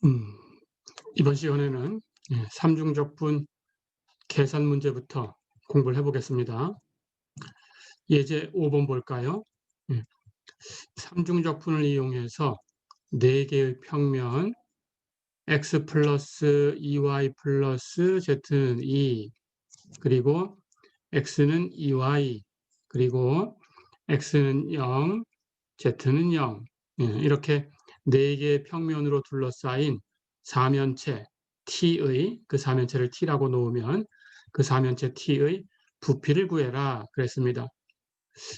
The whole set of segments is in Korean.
음, 이번 시간에는 삼중적분 계산 문제부터 공부를 해보겠습니다. 예제 5번 볼까요? 예, 삼중적분을 이용해서 4개의 평면 x 플러스 2y 플러스 z는 2, 그리고 x는 2y, 그리고 x는 0, z는 0, 이렇게 4개의 평면으로 둘러싸인 사면체 T의, 그 사면체를 T라고 놓으면 그 사면체 T의 부피를 구해라 그랬습니다.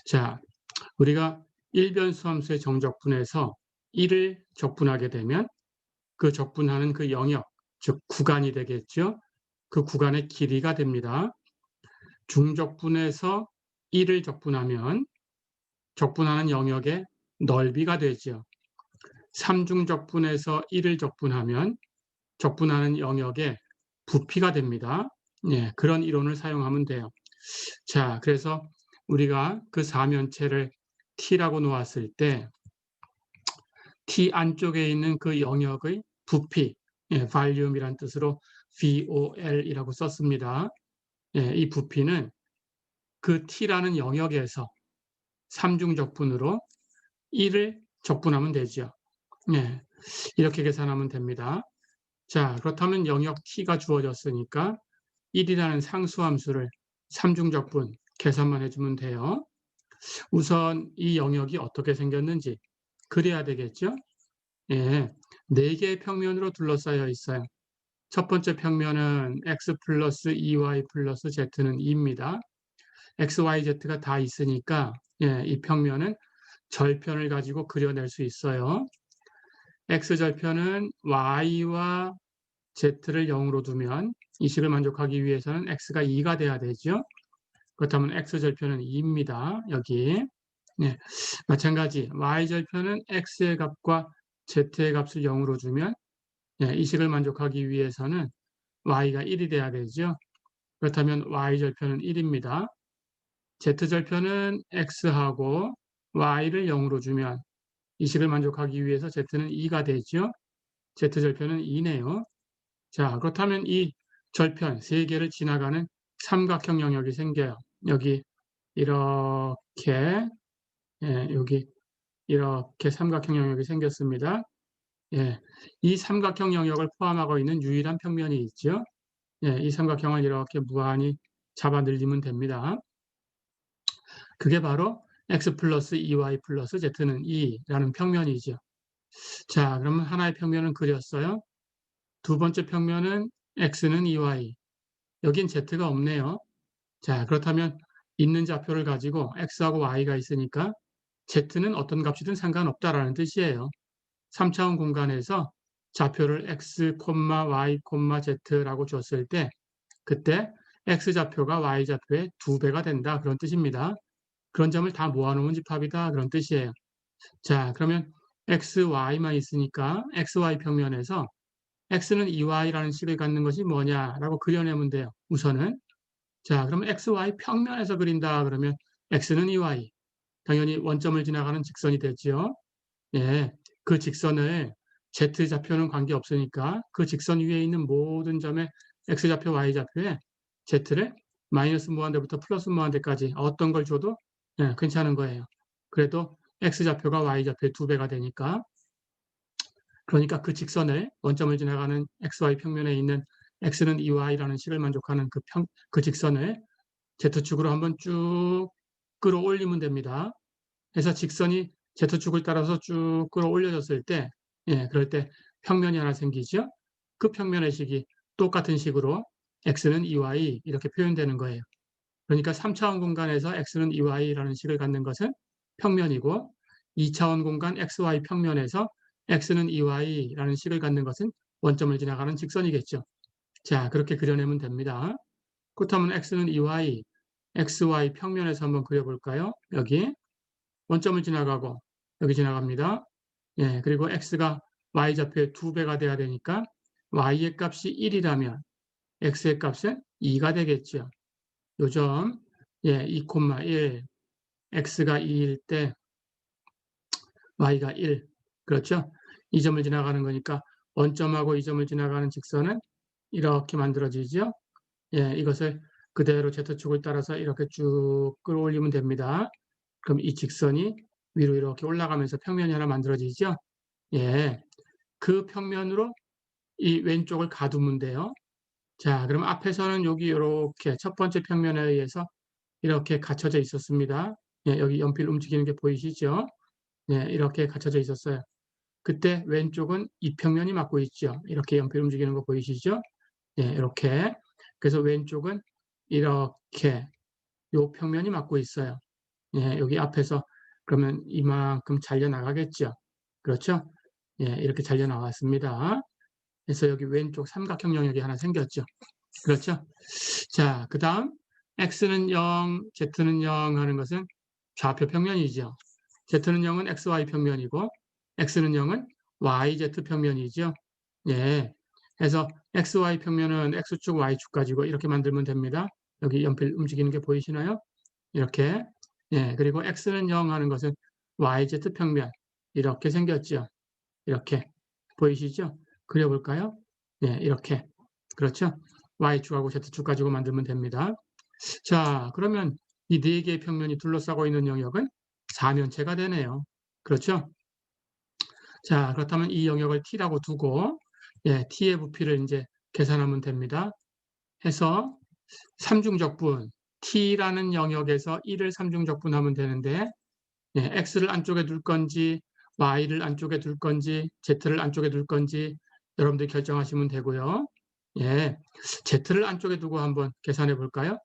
자, 우리가 일변수 함수의 정적분에서 1을 적분하게 되면 그 적분하는 그 영역, 즉 구간이 되겠죠. 그 구간의 길이가 됩니다. 중적분에서 1을 적분하면 적분하는 영역의 넓이가 되죠. 삼중적분에서 1을 적분하면 적분하는 영역의 부피가 됩니다. 그런 이론을 사용하면 돼요. 자, 그래서 우리가 그 사면체를 T라고 놓았을 때 T 안쪽에 있는 그 영역의 부피, 볼륨이란 뜻으로 VOL이라고 썼습니다. 이 부피는 그 T라는 영역에서 삼중적분으로 1을 적분하면 되죠. 이렇게 계산하면 됩니다. 자, 그렇다면 영역 t가 주어졌으니까 1이라는 상수함수를 삼중적분 계산만 해주면 돼요. 우선 이 영역이 어떻게 생겼는지 그려야 되겠죠? 4개의 평면으로 둘러싸여 있어요. 첫 번째 평면은 x 플러스 2y 플러스 z는 2입니다. x, y, z가 다 있으니까 이 평면은 절편을 가지고 그려낼 수 있어요. x절편은 y와 z를 0으로 두면 이 식을 만족하기 위해서는 x가 2가 돼야 되죠. 그렇다면 x절편은 2입니다. 여기. 마찬가지 y절편은 x의 값과 z의 값을 0으로 주면 이 식을 만족하기 위해서는 y가 1이 돼야 되죠. 그렇다면 y절편은 1입니다. z절편은 x하고 y를 0으로 주면 이 식을 만족하기 위해서 z는 2가 되죠. z절편은 2네요. 자, 그렇다면 이 절편 3개를 지나가는 삼각형 영역이 생겨요. 여기 이렇게, 여기 이렇게 삼각형 영역이 생겼습니다. 이 삼각형 영역을 포함하고 있는 유일한 평면이 있죠. 이 삼각형을 이렇게 무한히 잡아 늘리면 됩니다. 그게 바로 x 플러스 2y 플러스 z는 2라는 평면이죠. 자, 그러면 하나의 평면은 그렸어요. 두 번째 평면은 x는 2y, 여긴 z가 없네요. 자, 그렇다면 있는 좌표를 가지고 x하고 y가 있으니까 z는 어떤 값이든 상관없다라는 뜻이에요. 3차원 공간에서 좌표를 x, y, z라고 줬을 때 그때 x좌표가 y좌표의 2배가 된다, 그런 뜻입니다. 그런 점을 다 모아놓은 집합이다, 그런 뜻이에요. 자, 그러면 x, y만 있으니까 xy 평면에서 x는 2y라는 식을 갖는 것이 뭐냐라고 그려내면 돼요. 우선은. 자, 그러면 xy 평면에서 그린다 그러면 x는 2y. 당연히 원점을 지나가는 직선이 되죠. 그 직선을 z좌표는 관계없으니까 그 직선 위에 있는 모든 점의 x좌표, y좌표에 z를 마이너스 무한대부터 플러스 무한대까지 어떤 걸 줘도 괜찮은 거예요. 그래도 x좌표가 y좌표의 2배가 되니까, 그러니까 그 직선을 원점을 지나가는 xy 평면에 있는 x는 2y라는 식을 만족하는 그 직선을 z축으로 한번 쭉 끌어올리면 됩니다. 그래서 직선이 Z축을 따라서 쭉 끌어올려졌을 때, 그럴 때 평면이 하나 생기죠. 그 평면의 식이 똑같은 식으로 x는 2y 이렇게 표현되는 거예요. 그러니까 3차원 공간에서 x는 2y라는 식을 갖는 것은 평면이고 2차원 공간 xy 평면에서 x는 2y라는 식을 갖는 것은 원점을 지나가는 직선이겠죠. 자, 그렇게 그려내면 됩니다. 그렇다면 x는 2y, xy 평면에서 한번 그려볼까요? 여기 원점을 지나가고 여기 지나갑니다. 그리고 x가 y좌표의 2배가 돼야 되니까 y의 값이 1이라면 x의 값은 2가 되겠죠. 요점 2,1, x가 2일 때 y가 1, 그렇죠? 이 점을 지나가는 거니까 원점하고 이 점을 지나가는 직선은 이렇게 만들어지죠. 예, 이것을 그대로 Z축을 따라서 이렇게 쭉 끌어올리면 됩니다. 그럼 이 직선이 위로 이렇게 올라가면서 평면이 하나 만들어지죠. 예, 그 평면으로 이 왼쪽을 가두면 돼요. 자, 그럼 앞에서는 여기 이렇게 첫 번째 평면에 의해서 이렇게 갇혀져 있었습니다. 예, 여기 연필 움직이는 게 보이시죠? 네, 이렇게 갇혀져 있었어요. 그때 왼쪽은 이 평면이 맞고 있죠. 이렇게 연필 움직이는 거 보이시죠? 예, 이렇게. 그래서 왼쪽은 이렇게 요 평면이 맞고 있어요. 예, 여기 앞에서 그러면 이만큼 잘려 나가겠죠. 그렇죠? 예, 이렇게 잘려 나왔습니다. 그래서 여기 왼쪽 삼각형 영역이 하나 생겼죠. 그렇죠? 자, 그다음 x는 0, z는 0 하는 것은 좌표 평면이죠. z는 0은 xy 평면이고 x는 0은 yz 평면이죠. 예. 그래서 xy 평면은 x축, y축 가지고 이렇게 만들면 됩니다. 여기 연필 움직이는 게 보이시나요? 이렇게. 예. 그리고 x는 0 하는 것은 yz 평면 이렇게 생겼죠. 이렇게 보이시죠? 그려볼까요? 예, 이렇게. 그렇죠? y축하고 z축 가지고 만들면 됩니다. 자, 그러면 이 네 개의 평면이 둘러싸고 있는 영역은 사면체가 되네요. 그렇죠? 자, 그렇다면 이 영역을 t라고 두고 예, t의 부피를 이제 계산하면 됩니다. 해서 삼중적분 t라는 영역에서 1을 삼중적분하면 되는데 예, x를 안쪽에 둘 건지 y를 안쪽에 둘 건지 z를 안쪽에 둘 건지 여러분들이 결정하시면 되고요. 예, z를 안쪽에 두고 한번 계산해 볼까요?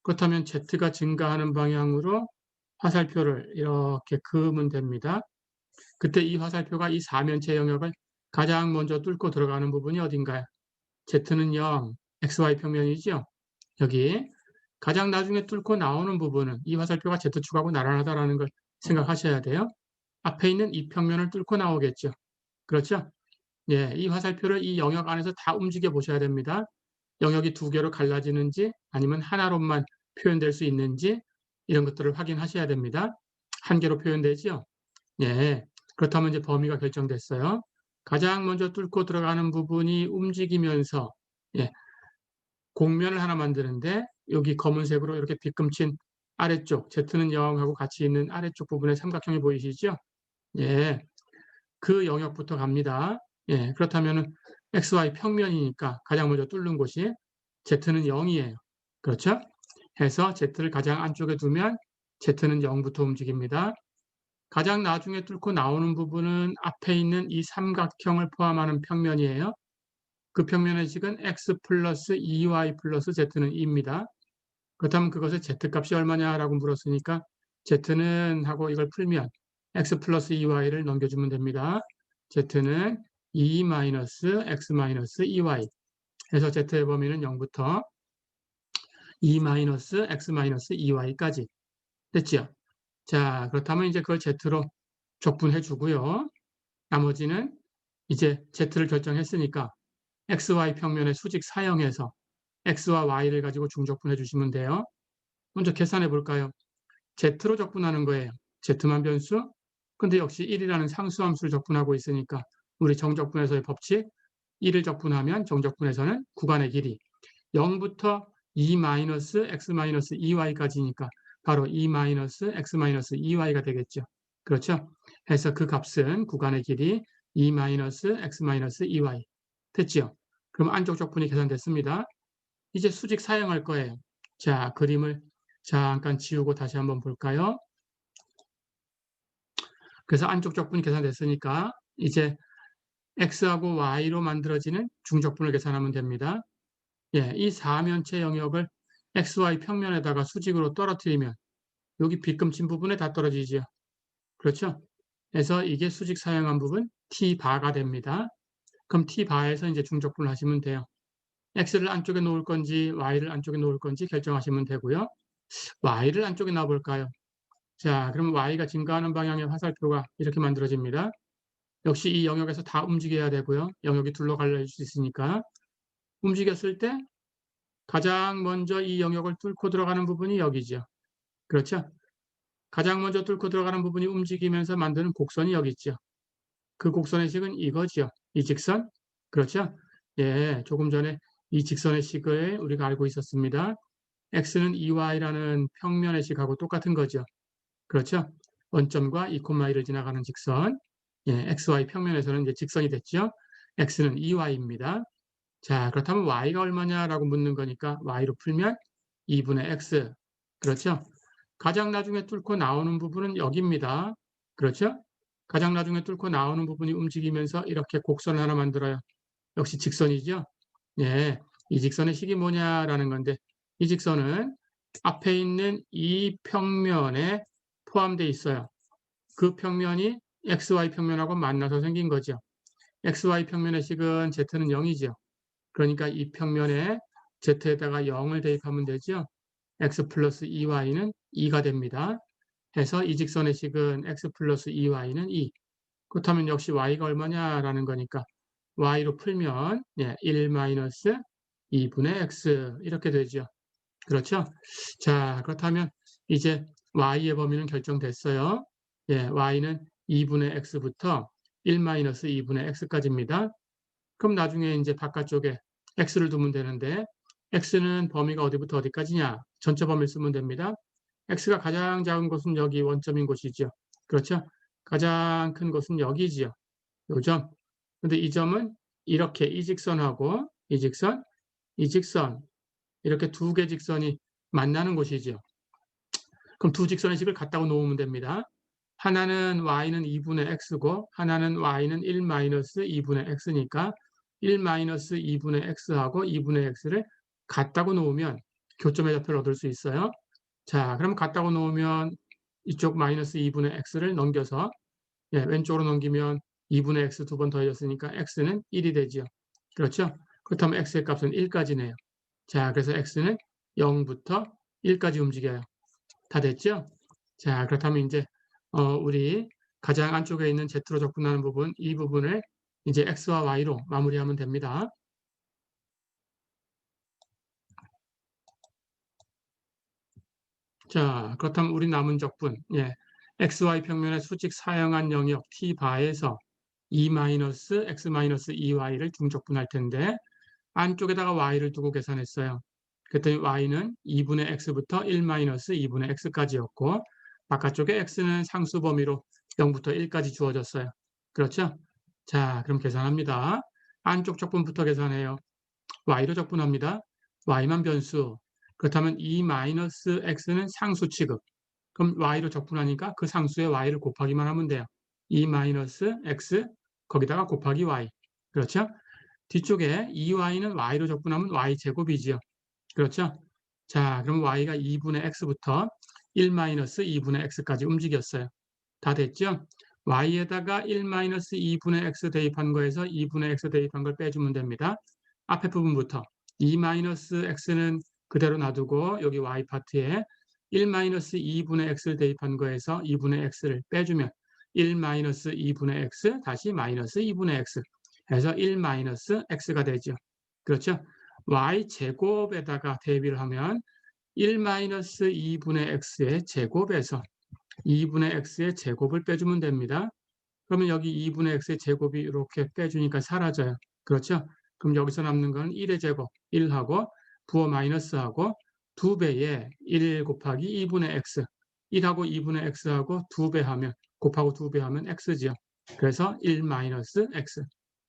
그렇다면 z가 증가하는 방향으로 화살표를 이렇게 그으면 됩니다. 그때 이 화살표가 이 사면체 영역을 가장 먼저 뚫고 들어가는 부분이 어딘가요? z는 0, xy 평면이죠. 여기 가장 나중에 뚫고 나오는 부분은 이 화살표가 z축하고 나란하다라는 걸 생각하셔야 돼요. 앞에 있는 이 평면을 뚫고 나오겠죠. 그렇죠? 예, 이 화살표를 이 영역 안에서 다 움직여 보셔야 됩니다. 영역이 두 개로 갈라지는지 아니면 하나로만 표현될 수 있는지 이런 것들을 확인하셔야 됩니다. 한 개로 표현되지요? 예, 그렇다면 이제 범위가 결정됐어요. 가장 먼저 뚫고 들어가는 부분이 움직이면서 예, 곡면을 하나 만드는데 여기 검은색으로 이렇게 빗금친 아래쪽 Z는 0하고 같이 있는 아래쪽 부분에 삼각형이 보이시죠? 예, 그 영역부터 갑니다. 예, 그렇다면은 XY 평면이니까 가장 먼저 뚫는 곳이 Z는 0이에요. 그렇죠? 해서 Z를 가장 안쪽에 두면 Z는 0부터 움직입니다. 가장 나중에 뚫고 나오는 부분은 앞에 있는 이 삼각형을 포함하는 평면이에요. 그 평면의 식은 x 플러스 2y 플러스 z는 2입니다. 그렇다면 그것의 z값이 얼마냐라고 물었으니까 z는 하고 이걸 풀면 x 플러스 2y를 넘겨주면 됩니다. z는 2 마이너스 x 마이너스 2y 해서 z의 범위는 0부터 2 마이너스 x 마이너스 2y까지 됐죠? 자, 그렇다면 이제 그걸 z로 적분해 주고요. 나머지는 이제 z를 결정했으니까 xy 평면의 수직 사형해서 x와 y를 가지고 중적분해 주시면 돼요. 먼저 계산해 볼까요? z로 적분하는 거예요. z만 변수. 근데 역시 1이라는 상수함수를 적분하고 있으니까 우리 정적분해서의 법칙 1을 적분하면 정적분해서는 구간의 길이 0부터 2-x-2y까지니까 바로 2-x-2y가 되겠죠. 그렇죠? 해서 그 값은 구간의 길이 2-x-2y 됐죠? 그럼 안쪽 적분이 계산됐습니다. 이제 수직 사용할 거예요. 자, 그림을 잠깐 지우고 다시 한번 볼까요? 그래서 안쪽 적분이 계산됐으니까 이제 x하고 y로 만들어지는 중적분을 계산하면 됩니다. 예, 이 사면체 영역을 xy 평면에다가 수직으로 떨어뜨리면 여기 빗금친 부분에 다 떨어지죠. 그렇죠? 그래서 이게 수직 사용한 부분 t바가 됩니다. 그럼 t바에서 이제 중적분을 하시면 돼요. x를 안쪽에 놓을 건지 y를 안쪽에 놓을 건지 결정하시면 되고요. y를 안쪽에 놔볼까요? 자, 그러면 y가 증가하는 방향의 화살표가 이렇게 만들어집니다. 역시 이 영역에서 다 움직여야 되고요. 영역이 둘러갈릴 수 있으니까. 움직였을 때 가장 먼저 이 영역을 뚫고 들어가는 부분이 여기죠. 그렇죠? 가장 먼저 뚫고 들어가는 부분이 움직이면서 만드는 곡선이 여기 있죠. 그 곡선의 식은 이거죠. 이 직선. 그렇죠? 예, 조금 전에 이 직선의 식을 우리가 알고 있었습니다. x는 2y라는 평면의 식하고 똑같은 거죠. 그렇죠? 원점과 2,1을 지나가는 직선. 예, xy 평면에서는 이제 직선이 됐죠. x는 2y입니다. 자, 그렇다면 y가 얼마냐라고 묻는 거니까 y로 풀면 2분의 x. 그렇죠? 가장 나중에 뚫고 나오는 부분은 여기입니다. 그렇죠? 가장 나중에 뚫고 나오는 부분이 움직이면서 이렇게 곡선을 하나 만들어요. 역시 직선이죠? 예, 이 직선의 식이 뭐냐라는 건데, 이 직선은 앞에 있는 이 평면에 포함되어 있어요. 그 평면이 XY 평면하고 만나서 생긴 거죠. XY 평면의 식은 Z는 0이죠. 그러니까 이 평면에 Z에다가 0을 대입하면 되죠. X 플러스 2Y는 2가 됩니다. 해서 이 직선의 식은 X 플러스 2Y는 2. 그렇다면 역시 Y가 얼마냐라는 거니까 Y로 풀면 1 마이너스 2분의 X 이렇게 되죠. 그렇죠? 자, 그렇다면 이제 Y의 범위는 결정됐어요. 예, Y는 2분의 X부터 1 마이너스 2분의 X까지입니다. 그럼 나중에 이제 바깥쪽에 X를 두면 되는데 X는 범위가 어디부터 어디까지냐? 전체 범위를 쓰면 됩니다. X가 가장 작은 곳은 여기 원점인 곳이죠. 그렇죠? 가장 큰 곳은 여기지요. 요 점. 근데 이 점은 이렇게 이 직선하고 이 직선, 이 직선 이렇게 두 개 직선이 만나는 곳이죠. 그럼 두 직선의 식을 갖다가 놓으면 됩니다. 하나는 y는 2분의 x고 하나는 y는 1 마이너스 2분의 x니까 1 마이너스 2분의 x하고 2분의 x를 갖다가 놓으면 교점의 좌표를 얻을 수 있어요. 자, 그럼 갖다가 놓으면 이쪽 마이너스 2분의 x를 넘겨서 왼쪽으로 넘기면 2분의 x 두 번 더해졌으니까 x는 1이 되죠. 그렇죠? 그렇다면 x의 값은 1까지네요. 자, 그래서 x는 0부터 1까지 움직여요. 다 됐죠? 자, 그렇다면 이제 우리 가장 안쪽에 있는 Z로 접근하는 부분, 이 부분을 이제 X와 Y로 마무리하면 됩니다. 자, 그렇다면 우리 남은 적분, XY 평면의 수직 사형한 영역 T바에서 2-X-2Y를 중적분할 텐데 안쪽에다가 Y를 두고 계산했어요. 그랬더니 Y는 2분의 X부터 1-2분의 X까지였고 바깥쪽에 X는 상수 범위로 0부터 1까지 주어졌어요. 그렇죠? 자, 그럼 계산합니다. 안쪽 적분부터 계산해요. Y로 적분합니다. Y만 변수. 그렇다면 2-X는 상수 취급. 그럼 Y로 적분하니까 그 상수에 Y를 곱하기만 하면 돼요. 2-X 거기다가 곱하기 Y. 그렇죠? 뒤쪽에 2y는 y로 적분하면 y제곱이지요. 그렇죠? 자, 그럼 y가 2분의 x부터 1-2분의 x까지 움직였어요. 다 됐죠? y에다가 1-2분의 x 대입한 거에서 2분의 x 대입한 걸 빼주면 됩니다. 앞에 부분부터 2-x는 그대로 놔두고 여기 y 파트에 1-2분의 x를 대입한 거에서 2분의 x를 빼주면 1-2분의 x 다시 마이너스 2분의 x 해서 1-x가 되죠. 그렇죠? y제곱에다가 대비를 하면 1-2분의 x의 제곱에서 2분의 x의 제곱을 빼주면 됩니다. 그러면 여기 2분의 x의 제곱이 이렇게 빼주니까 사라져요. 그렇죠? 그럼 여기서 남는 건 1의 제곱, 1하고 부호 마이너스하고 2배에 1 곱하기 2분의 x, 1하고 2분의 x하고 2배 하면 곱하고 2배 하면 x지요. 그래서 1 마이너스 x.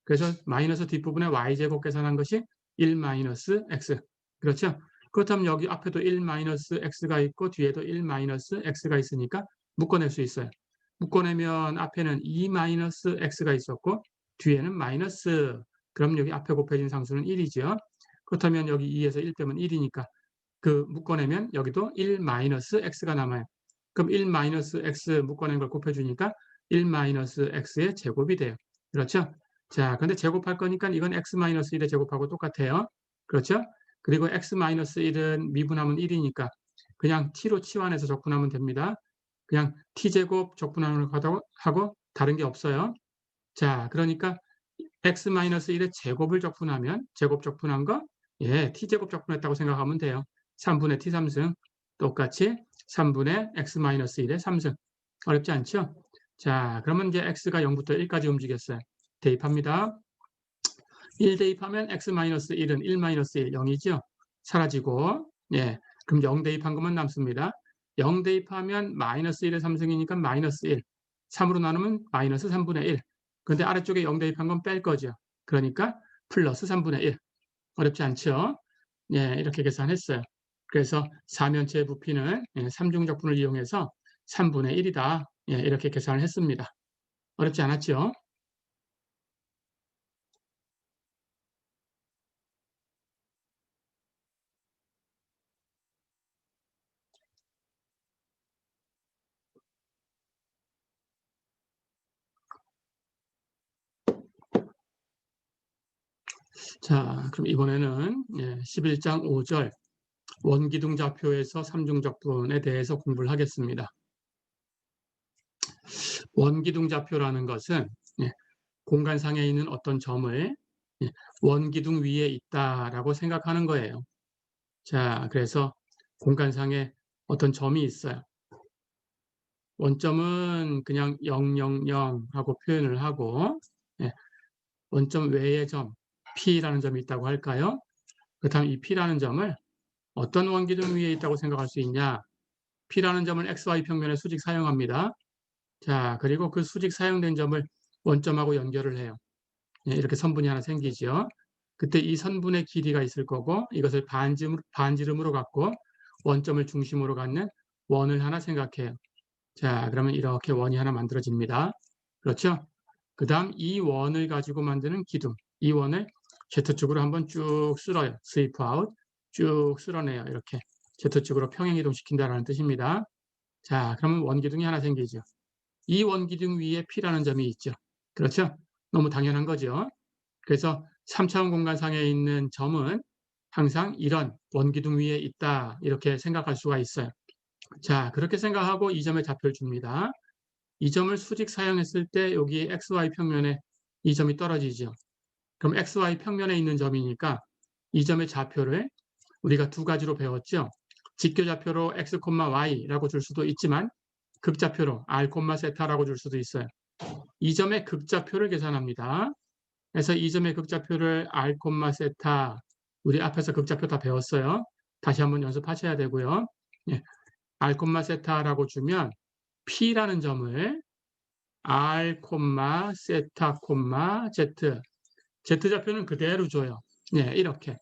그래서 마이너스 뒷부분에 y제곱 계산한 것이 1 마이너스 x. 그렇죠? 그렇다면 여기 앞에도 1 마이너스 x가 있고 뒤에도 1 마이너스 x가 있으니까 묶어낼 수 있어요. 묶어내면 앞에는 2 마이너스 x가 있었고 뒤에는 마이너스. 그럼 여기 앞에 곱해진 상수는 1이죠. 그렇다면 여기 2에서 1 빼면 1이니까 그 묶어내면 여기도 1 마이너스 x가 남아요. 그럼 1 마이너스 x 묶어낸 걸 곱해주니까 1 마이너스 x의 제곱이 돼요. 그렇죠? 자, 근데 제곱할 거니까 이건 x 마이너스 1의 제곱하고 똑같아요. 그렇죠? 그리고 x 마이너스 1은 미분하면 1이니까 그냥 t로 치환해서 적분하면 됩니다. 그냥 t제곱 적분하는 거 하고 다른 게 없어요. 자, 그러니까 x-1의 제곱을 적분하면 제곱 적분한 거 t제곱 적분했다고 생각하면 돼요. 3분의 t3승 똑같이 3분의 x-1의 3승. 어렵지 않죠? 자, 그러면 이제 x가 0부터 1까지 움직였어요. 대입합니다. 1 대입하면 x-1은 1-1, 0이죠. 사라지고, 예, 그럼 0 대입한 것만 남습니다. 0 대입하면 -1의 3승이니까 -1, 3으로 나누면 -3분의 1. 그런데 아래쪽에 0 대입한 건 뺄 거죠. 그러니까 플러스 3분의 1. 어렵지 않죠? 예, 이렇게 계산했어요. 그래서 사면체 부피는 3중적분을 이용해서 3분의 1이다. 예, 이렇게 계산을 했습니다. 어렵지 않았죠? 자, 그럼 이번에는 11장 5절 원기둥좌표에서 3중적분에 대해서 공부를 하겠습니다. 원기둥좌표라는 것은 공간상에 있는 어떤 점을 원기둥 위에 있다라고 생각하는 거예요. 자, 그래서 공간상에 어떤 점이 있어요. 원점은 그냥 0, 0, 0 하고 표현을 하고, 원점 외의 점, P라는 점이 있다고 할까요? 그렇다면 이 P라는 점을 어떤 원기둥 위에 있다고 생각할 수 있냐? P라는 점을 XY 평면에 수직 사용합니다. 자, 그리고 그 수직 사용된 점을 원점하고 연결을 해요. 이렇게 선분이 하나 생기죠. 그때 이 선분의 길이가 있을 거고 이것을 반지름으로 갖고 원점을 중심으로 갖는 원을 하나 생각해요. 자, 그러면 이렇게 원이 하나 만들어집니다. 그렇죠? 그 다음 이 원을 가지고 만드는 기둥. 이 원을 Z축으로 한번 쭉 쓸어요. 스위프 아웃. 쭉 쓸어내요. 이렇게 Z축으로 평행 이동시킨다라는 뜻입니다. 자, 그러면 원기둥이 하나 생기죠. 이 원기둥 위에 P라는 점이 있죠. 그렇죠? 너무 당연한 거죠. 그래서 3차원 공간상에 있는 점은 항상 이런 원기둥 위에 있다. 이렇게 생각할 수가 있어요. 자, 그렇게 생각하고 이 점에 좌표를 줍니다. 이 점을 수직 사용했을 때 여기 XY 평면에 이 점이 떨어지죠. 그럼 XY 평면에 있는 점이니까 이 점의 좌표를 우리가 두 가지로 배웠죠. 직교좌표로 x, y라고 줄 수도 있지만 극좌표로 r, 세타라고 줄 수도 있어요. 이 점의 극좌표를 계산합니다. 그래서 이 점의 극좌표를 r, 세타, 우리 앞에서 극좌표 다 배웠어요. 다시 한번 연습하셔야 되고요. r, 세타라고 주면 P라는 점을 r, 세타, z. z좌표는 그대로 줘요. 이렇게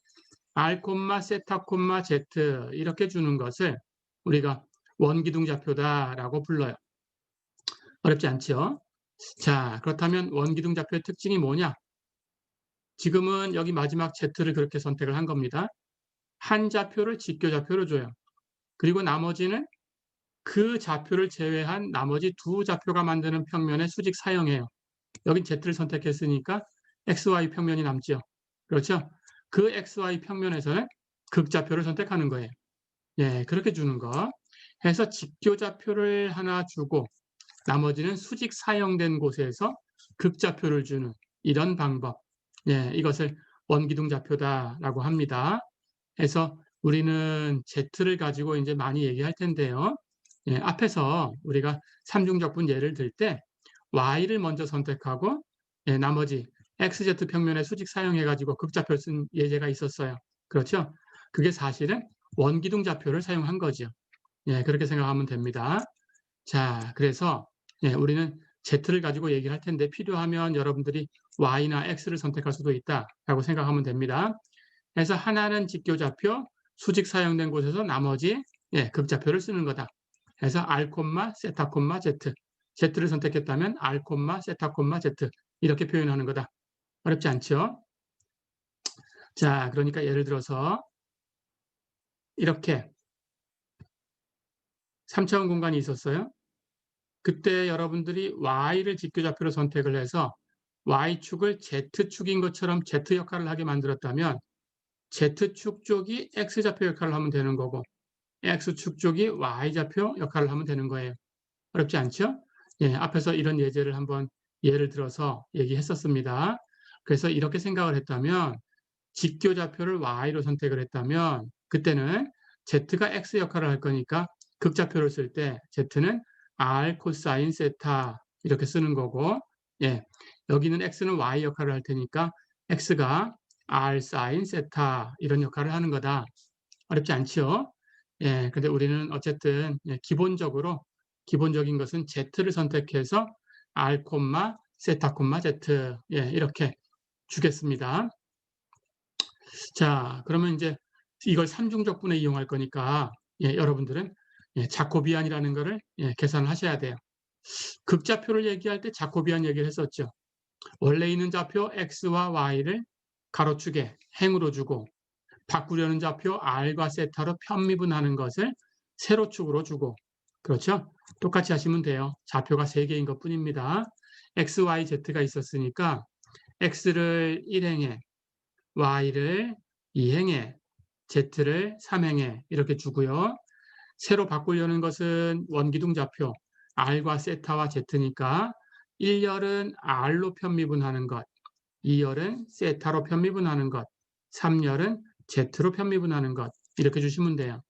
r, 세타, z 이렇게 주는 것을 우리가 원기둥좌표다라고 불러요. 어렵지 않죠? 자, 그렇다면 원기둥좌표의 특징이 뭐냐? 지금은 여기 마지막 Z를 그렇게 선택을 한 겁니다. 한 좌표를 직교좌표로 줘요. 그리고 나머지는 그 좌표를 제외한 나머지 두 좌표가 만드는 평면에 수직 사용해요. 여긴 Z를 선택했으니까 XY 평면이 남죠. 그렇죠? 그 XY 평면에서는 극좌표를 선택하는 거예요. 그렇게 주는 거. 해서 직교좌표를 하나 주고 나머지는 수직 사용된 곳에서 극좌표를 주는 이런 방법. 이것을 원기둥좌표다라고 합니다. 해서 우리는 Z를 가지고 이제 많이 얘기할 텐데요. 앞에서 우리가 삼중적분 예를 들 때 Y를 먼저 선택하고 나머지 XZ 평면에 수직 사용해가지고 극좌표를 쓴 예제가 있었어요. 그렇죠? 그게 사실은 원기둥좌표를 사용한 거죠. 그렇게 생각하면 됩니다. 자, 그래서 우리는 Z를 가지고 얘기할 텐데 필요하면 여러분들이 Y나 X를 선택할 수도 있다라고 생각하면 됩니다. 그래서 하나는 직교좌표, 수직 사용된 곳에서 나머지 극좌표를 쓰는 거다. 그래서 R, 세타, Z. Z를 선택했다면 R, 세타, Z 이렇게 표현하는 거다. 어렵지 않죠? 자, 그러니까 예를 들어서 이렇게 3차원 공간이 있었어요. 그때 여러분들이 Y를 직교좌표로 선택을 해서 Y축을 Z축인 것처럼 Z 역할을 하게 만들었다면 Z축 쪽이 X좌표 역할을 하면 되는 거고 X축 쪽이 Y좌표 역할을 하면 되는 거예요. 어렵지 않죠? 앞에서 이런 예제를 한번 예를 들어서 얘기했었습니다. 그래서 이렇게 생각을 했다면 직교좌표를 Y로 선택을 했다면 그때는 Z가 X 역할을 할 거니까 극좌표를 쓸 때 Z는 R 코사인 세타 이렇게 쓰는 거고 여기는 X는 Y 역할을 할 테니까 x가 r sin 세타 이런 역할을 하는 거다. 어렵지 않죠? 예, 근데 우리는 어쨌든 기본적인 것은 z를 선택해서 r, 세타, z 이렇게 주겠습니다. 자, 그러면 이제 이걸 삼중적분에 이용할 거니까 여러분들은 자코비안이라는 거를 계산을 하셔야 돼요. 극좌표를 얘기할 때 자코비안 얘기를 했었죠. 원래 있는 좌표 x와 y를 가로축에 행으로 주고 바꾸려는 좌표 r과 세타로 편미분하는 것을 세로축으로 주고 그렇죠? 똑같이 하시면 돼요. 좌표가 3개인 것뿐입니다. x, y, z가 있었으니까 x를 1행에 y를 2행에 z를 3행에 이렇게 주고요. 세로 바꾸려는 것은 원기둥 좌표 r과 세타와 z니까 1열은 r로 편미분하는 것, 2열은 세타로 편미분하는 것, 3열은 z로 편미분하는 것 이렇게 주시면 돼요.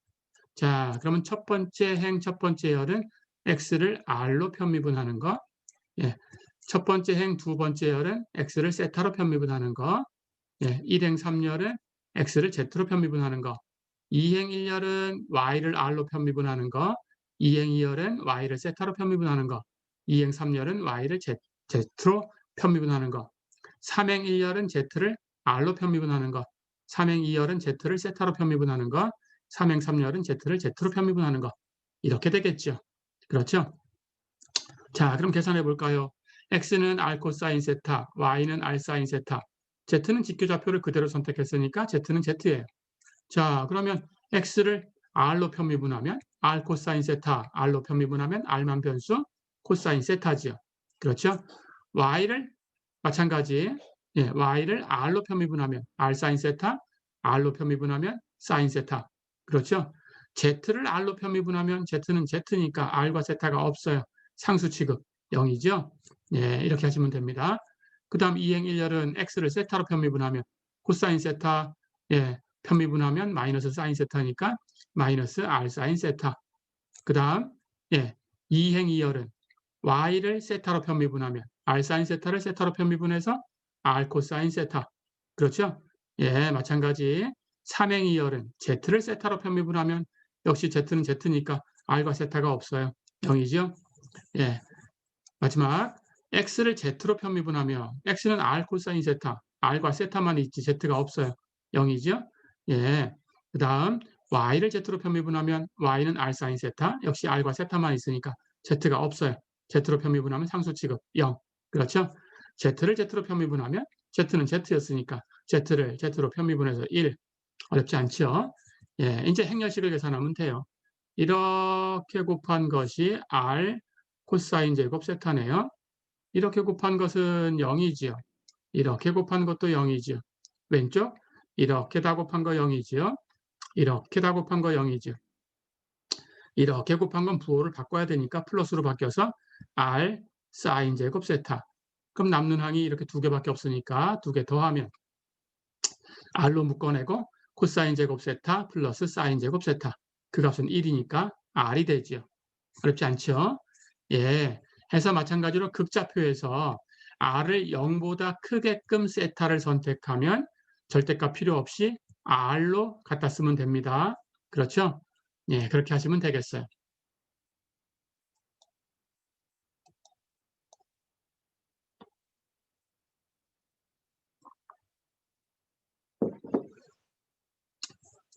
자, 그러면 첫 번째 행 첫 번째 열은 x를 r로 편미분하는 거, 첫 번째 행 두 번째 열은 x를 세타로 편미분하는 거, 1행 3열은 x를 z로 편미분하는 거, 2행 1열은 y를 r로 편미분하는 거, 2행 2열은 y를 세타로 편미분하는 거, 2행 3열은 y를 z로 편미분하는 거, 3행 1열은 z를 r로 편미분하는 거, 3행 2열은 z를 세타로 편미분하는 거, 3행 3열은 z를 z로 편미분하는 거 이렇게 되겠죠. 그렇죠? 자, 그럼 계산해 볼까요? x는 r 코사인 세타, y는 r 사인 세타, z는 직교좌표를 그대로 선택했으니까 z는 z예요. 자, 그러면 x를 r로 편미분하면 r 코사인 세타, r로 편미분하면 r만 변수, 코사인 세타지요. 그렇죠? y를 마찬가지, y를 r로 편미분하면 r 사인 세타, r로 편미분하면 사인 세타. 그렇죠? z를 r로 편미분하면 z는 z니까 r과 세타가 없어요. 상수 취급 0이죠. 이렇게 하시면 됩니다. 그 다음 2행 1열은 x를 세타로 편미분하면 코사인 세타, 편미분하면 마이너스 사인 세타니까 마이너스 r 사인 세타. 그 다음 2행 2열은 y를 세타로 편미분하면 r 사인 세타를 세타로 편미분해서 r 코사인 세타. 그렇죠? 마찬가지 3행 2열은 z를 세타로 편미분하면 역시 z는 z니까 r과 세타가 없어요. 0이죠? 마지막 x를 z로 편미분하면 x는 r 코사인 세타, r과 세타만 있지 z가 없어요. 0이죠? 그 다음 y를 z로 편미분하면 y는 r 사인 세타, 역시 r과 세타만 있으니까 z가 없어요. z로 편미분하면 상수 취급 0. 그렇죠? z를 z로 편미분하면 z는 z였으니까 z를 z로 편미분해서 1. 어렵지 않죠? 이제 행렬식을 계산하면 돼요. 이렇게 곱한 것이 r 코사인 제곱 세타네요. 이렇게 곱한 것은 0이지요. 이렇게 곱한 것도 0이지요. 왼쪽 이렇게 다 곱한 거 0이지요. 이렇게 다 곱한 거 0이지요. 이렇게 곱한 건 부호를 바꿔야 되니까 플러스로 바뀌어서 r 사인 제곱 세타. 그럼 남는 항이 이렇게 두 개밖에 없으니까 두 개 더하면 r로 묶어내고 코사인 제곱 세타 플러스 사인 제곱 세타. 그 값은 1이니까 r이 되지요. 어렵지 않죠? 해서 마찬가지로 극좌표에서 r을 0보다 크게끔 세타를 선택하면 절대값 필요 없이 r로 갖다 쓰면 됩니다. 그렇죠? 그렇게 하시면 되겠어요.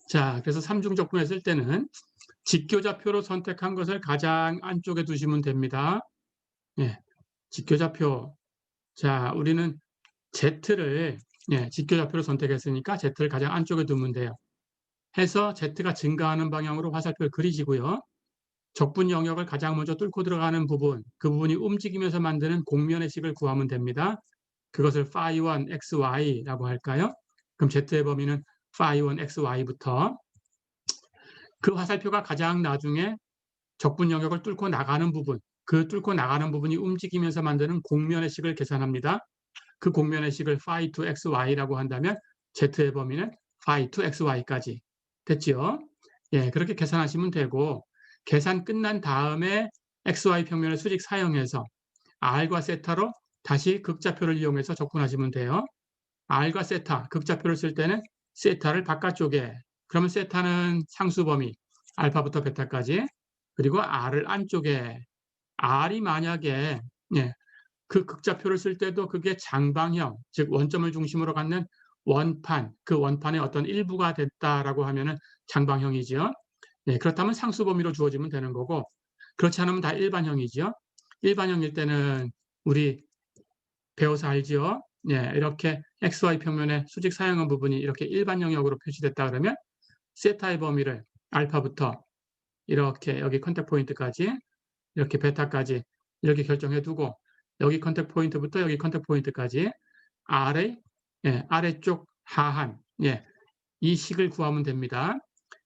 자, 그래서 삼중적분에 쓸 때는 직교좌표로 선택한 것을 가장 안쪽에 두시면 됩니다. 직교좌표. 자, 우리는 Z를 직교좌표로 선택했으니까 Z를 가장 안쪽에 두면 돼요. 해서 Z가 증가하는 방향으로 화살표를 그리시고요. 적분 영역을 가장 먼저 뚫고 들어가는 부분, 그 부분이 움직이면서 만드는 공면의 식을 구하면 됩니다. 그것을 phi1 xy라고 할까요? 그럼 Z의 범위는 phi1 xy부터 그 화살표가 가장 나중에 적분 영역을 뚫고 나가는 부분, 그 뚫고 나가는 부분이 움직이면서 만드는 공면의 식을 계산합니다. 그 공면의 식을 phi2 xy라고 한다면 Z의 범위는 phi2 xy까지 됐죠? 그렇게 계산하시면 되고 계산 끝난 다음에 xy 평면을 수직 사용해서 r과 세타로 다시 극좌표를 이용해서 적분하시면 돼요. R과 세타, 극좌표를 쓸 때는 세타를 바깥쪽에, 그러면 세타는 상수 범위, 알파부터 베타까지, 그리고 R을 안쪽에, R이 만약에 예, 그 극좌표를 쓸 때도 그게 장방형, 즉 원점을 중심으로 갖는 원판, 그 원판의 어떤 일부가 됐다라고 하면은 장방형이죠. 네, 그렇다면 상수 범위로 주어지면 되는 거고, 그렇지 않으면 다 일반형이죠. 일반형일 때는 우리 배워서 알지요. 예, 이렇게 XY 평면의 수직 사형한 부분이 이렇게 일반 영역으로 표시됐다 그러면 세타의 범위를 알파부터 이렇게 여기 컨택 포인트까지 이렇게 베타까지 이렇게 결정해 두고 여기 컨택 포인트부터 여기 컨택 포인트까지 아래쪽 하한 이 식을 구하면 됩니다.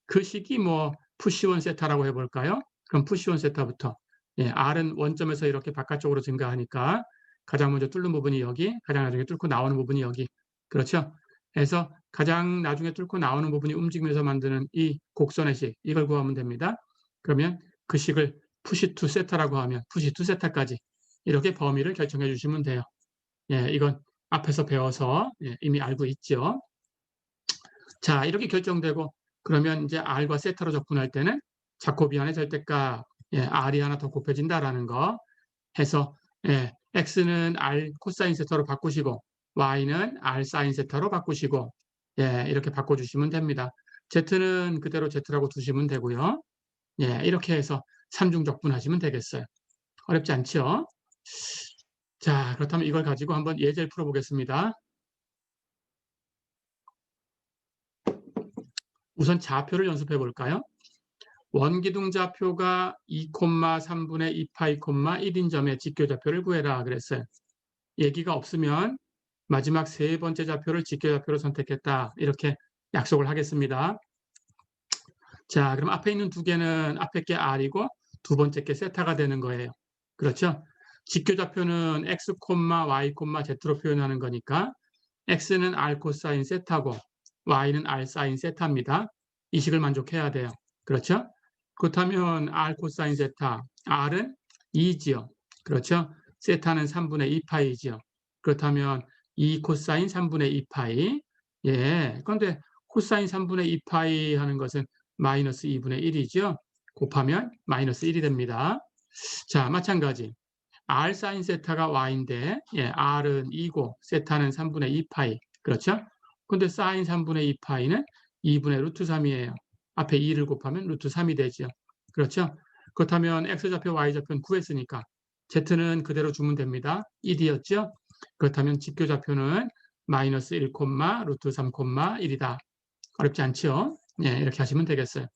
그 식이 뭐 푸시원 세타라고 해볼까요? 그럼 푸시원 세타부터 R은 원점에서 이렇게 바깥쪽으로 증가하니까 가장 먼저 뚫는 부분이 여기, 가장 나중에 뚫고 나오는 부분이 여기. 그렇죠? 그래서 가장 나중에 뚫고 나오는 부분이 움직이면서 만드는 이 곡선의 식, 이걸 구하면 됩니다. 그러면 그 식을 푸시 투 세타라고 하면 푸시 투 세타까지 이렇게 범위를 결정해 주시면 돼요. 이건 앞에서 배워서 이미 알고 있죠. 자, 이렇게 결정되고 그러면 이제 R과 세타로 접근할 때는 자코비안의 절대값 R이 하나 더 곱해진다라는 거 해서 X는 R 코사인 세타로 바꾸시고 Y는 R 사인 세타로 바꾸시고 이렇게 바꿔주시면 됩니다. Z는 그대로 Z라고 두시면 되고요. 이렇게 해서 삼중적분하시면 되겠어요. 어렵지 않죠? 자, 그렇다면 이걸 가지고 한번 예제를 풀어보겠습니다. 우선 좌표를 연습해 볼까요? 원기둥 좌표가 2,3분의 2파이, 1인 점의 직교좌표를 구해라 그랬어요. 얘기가 없으면 마지막 세 번째 좌표를 직교좌표로 선택했다. 이렇게 약속을 하겠습니다. 자, 그럼 앞에 있는 두 개는 앞에 게 R이고 두 번째 게 세타가 되는 거예요. 그렇죠? 직교좌표는 X, Y, Z로 표현하는 거니까 X는 R 코사인 세타고 Y는 R 사인 세타입니다. 이 식을 만족해야 돼요. 그렇죠? 그렇다면 R 코사인 세타, R은 2지요. 그렇죠? 세타는 3분의 2파이지요. 그렇다면 2 코사인 3분의 2파이. 그런데 코사인 3분의 2파이 하는 것은 마이너스 2분의 1이죠. 곱하면 마이너스 1이 됩니다. 자, 마찬가지. R 사인 세타가 Y인데 R은 2고 세타는 3분의 2파이. 그렇죠? 근데 사인 3분의 2파이는 2분의 루트 3이에요. 앞에 2를 곱하면 루트 3이 되죠. 그렇죠? 그렇다면 X좌표, Y좌표는 구했으니까 Z는 그대로 주면 됩니다. 1이었죠? 그렇다면 직교좌표는 마이너스 1, 루트 3, 1이다. 어렵지 않죠? 이렇게 하시면 되겠어요.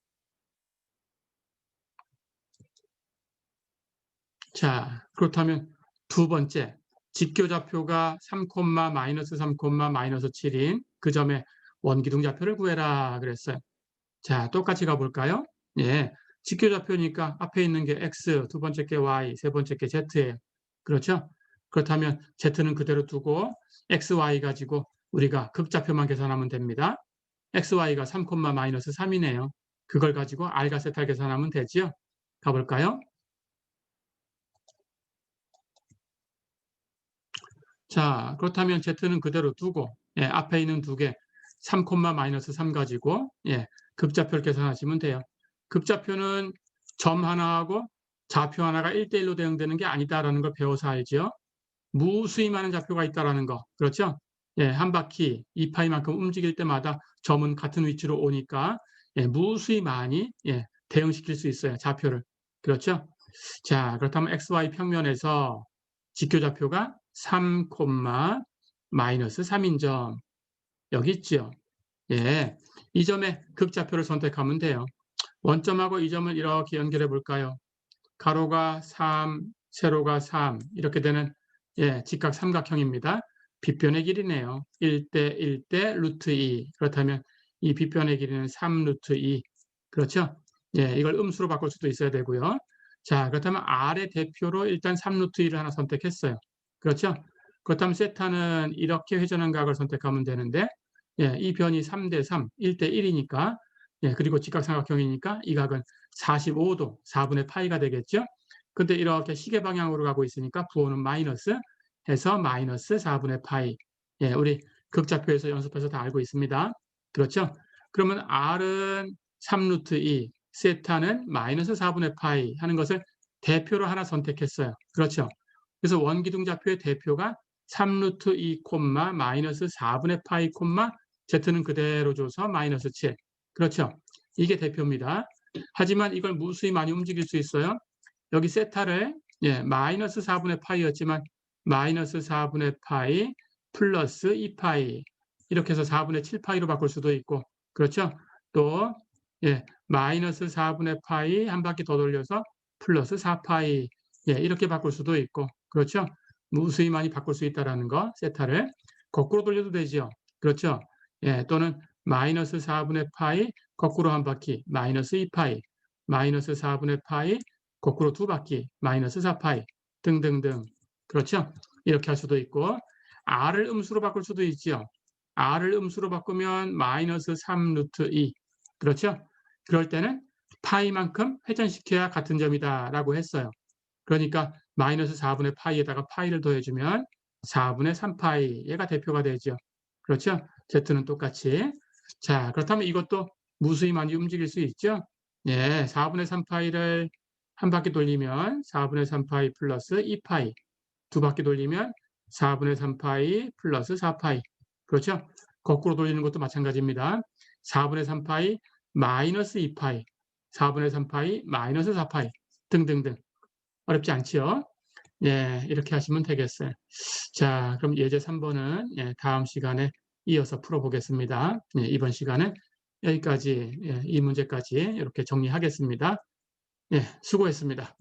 자, 그렇다면 두 번째, 직교좌표가 3, 마이너스 3, 마이너스 7인 그 점의 원기둥좌표를 구해라 그랬어요. 자, 똑같이 가볼까요? 직교좌표니까 앞에 있는 게 X, 두 번째 게 Y, 세 번째 게 Z예요. 그렇죠? 그렇다면 Z는 그대로 두고 X, Y 가지고 우리가 극좌표만 계산하면 됩니다. X, Y가 3, 마이너스 3이네요. 그걸 가지고 R과 세타 계산하면 되지요? 가볼까요? 자, 그렇다면 Z는 그대로 두고 앞에 있는 두 개, 3, 마이너스 3 가지고 극좌표를 계산하시면 돼요. 극좌표는 점 하나하고 좌표 하나가 1대1로 대응되는 게 아니다라는 걸 배워서 알죠. 무수히 많은 좌표가 있다라는 거. 그렇죠? 한 바퀴 2파이만큼 움직일 때마다 점은 같은 위치로 오니까 무수히 많이 대응시킬 수 있어요. 좌표를. 그렇죠? 자, 그렇다면 XY 평면에서 직교좌표가 3, 마이너스 3인 점. 여기 있죠? 이 점에 극좌표를 선택하면 돼요. 원점하고 이 점을 이렇게 연결해 볼까요? 가로가 3, 세로가 3 이렇게 되는 직각 삼각형입니다. 빗변의 길이네요. 1대 1대 루트 2. 그렇다면 이 빗변의 길이는 3 루트 2. 그렇죠? 이걸 음수로 바꿀 수도 있어야 되고요. 자, 그렇다면 R의 대표로 일단 3 루트 2를 하나 선택했어요. 그렇죠? 그렇다면 세타는 이렇게 회전한 각을 선택하면 되는데 이 변이 3대 3, 1대 1이니까 그리고 직각삼각형이니까 이 각은 45도, 4분의 파이가 되겠죠? 근데 이렇게 시계 방향으로 가고 있으니까 부호는 마이너스 해서 마이너스 4분의 파이. 우리 극좌표에서 연습해서 다 알고 있습니다. 그렇죠? 그러면 R은 3루트 2, 세타는 마이너스 4분의 파이 하는 것을 대표로 하나 선택했어요. 그렇죠? 그래서 원기둥좌표의 대표가 3루트 2, 마이너스 4분의 파이, Z는 그대로 줘서 마이너스 7. 그렇죠? 이게 대표입니다. 하지만 이걸 무수히 많이 움직일 수 있어요. 여기 세타를 마이너스 4분의 파이였지만 마이너스 4분의 파이 플러스 2파이 이렇게 해서 4분의 7파이로 바꿀 수도 있고 그렇죠? 또 마이너스 4분의 파이 한 바퀴 더 돌려서 플러스 4파이 이렇게 바꿀 수도 있고 그렇죠? 무수히 많이 바꿀 수 있다는 거 세타를 거꾸로 돌려도 되죠. 그렇죠? 또는 마이너스 4분의 파이 거꾸로 한 바퀴 마이너스 2파이 마이너스 4분의 파이 거꾸로 두 바퀴 마이너스 4파이 등등등 그렇죠? 이렇게 할 수도 있고 R을 음수로 바꿀 수도 있죠. R을 음수로 바꾸면 마이너스 3루트 2 그렇죠? 그럴 때는 파이만큼 회전시켜야 같은 점이다 라고 했어요. 그러니까 마이너스 4분의 파이에다가 파이를 더해주면 4분의 3파이 얘가 대표가 되죠. 그렇죠? Z는 똑같이. 자, 그렇다면 이것도 무수히 많이 움직일 수 있죠? 4분의 3파이를 한 바퀴 돌리면 4분의 3파이 플러스 2파이 두 바퀴 돌리면 4분의 3파이 플러스 4파이 그렇죠? 거꾸로 돌리는 것도 마찬가지입니다. 4분의 3파이 마이너스 2파이 4분의 3파이 마이너스 4파이 등등등 어렵지 않지요? 이렇게 하시면 되겠어요. 자, 그럼 예제 3번은 다음 시간에 이어서 풀어보겠습니다. 이번 시간은 여기까지 이 문제까지 이렇게 정리하겠습니다. 수고했습니다.